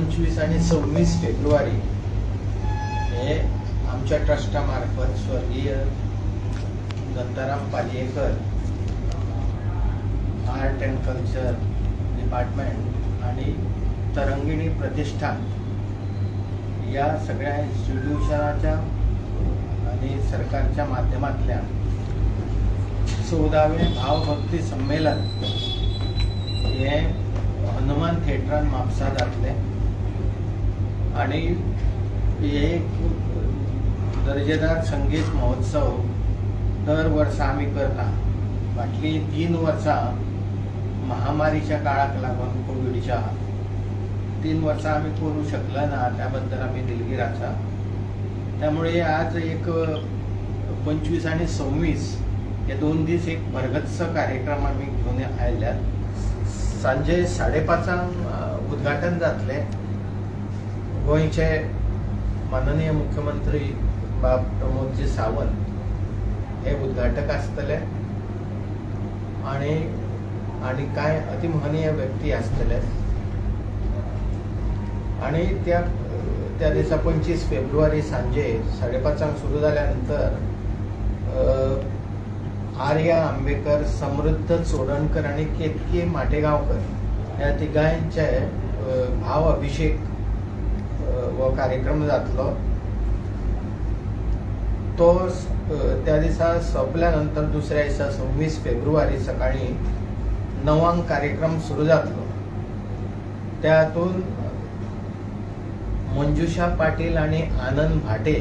25 आणि 26 फेब्रुवारी हे आमच्या ट्रस्टामार्फत स्वर्गीय Dattaram Paliyekar art and culture department आणि तरंगिणी प्रतिष्ठान या सगळ्या इन्स्टिट्यूशनाच्या आणि सरकारच्या माध्यमातल्या 14वे भावभक्ती संमेलन हे हनुमान थिएटरान म्हापसा जातले आणि एक दर्जेदार संगीत महोत्सव दर वर्सा आम्ही करता. फाटली 3 वर्सां महामारीच्या काळाक लागून कोविडच्या 3 वर्सां आम्ही करू शकला ना, त्याबद्दल आम्ही दिलगीर आसा. त्यामुळे आज एक 25 आणि 26 हे 2 दीस एक भरगच्च कार्यक्रम आम्ही घेऊन आयल्यात. सांजे 5:30 उद्घाटन जातले. गोंयचे माननीय मुख्यमंत्री बाब प्रमोदजी सावंत हे उद्घाटक आसतले आणि काय अतिमहनीय व्यक्ती आसतले. आणि त्या दिसा 25 फेब्रुवारी सांजे 5:30 सुरू झाल्यानंतर आर्या आंबेकर, समृद्ध चोडणकर आणि केतकी माटेगांवकर या तिघांचे भाव अभिषेक हो कार्यक्रम जातलो. तो त्या दिसा सोंपल्यानंतर दुसऱ्या दिसा 26 फेब्रुवारी सकाळी 9 कार्यक्रम सुरू जातलो. त्यातून मंजुषा पाटील आणि आनंद भाटे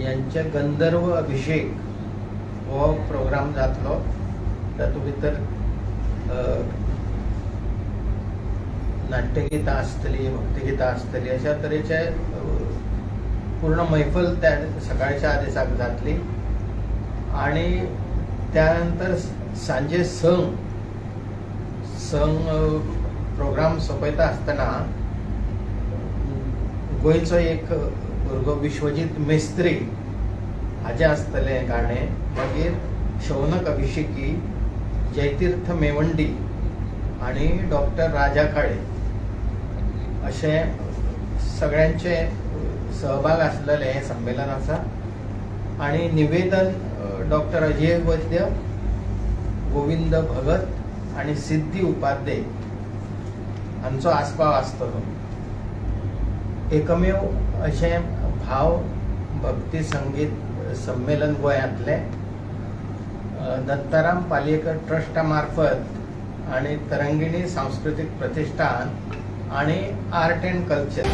यांचे गंधर्व अभिषेक हो प्रोग्राम जातलो. तातूंत भितर नाट्यगितां आसतली, भक्तिगितां आसतली, अशा तरेचे पूर्ण मैफल त्या सकाळच्या दिसाक जातली. आणि त्यानंतर सांजे संग प्रोग्राम सोंपयता आसतना गोंयचो एक भुरगो विश्वजीत मेस्त्री हाजे आसतलें गाणें. मागीर शौनक अभिषेकी, जयतीर्थ मेवंडी आणि डॉक्टर राजा काळे अशे सगळ्यांचे सहभाग आसलेले हे संमेलन आसा. आणि निवेदन डॉक्टर अजय वैद्य, गोविंद भगत आणि सिद्धी उपाध्ये हांचो आस्पाव आसतलो. एकमेव अशें भाव भक्ती संगीत संमेलन गोंयांतले दत्ताराम पालियेकर ट्रस्टा मार्फत आणि तरंगिणी सांस्कृतिक प्रतिष्ठान आणि आर्ट अँड कल्चर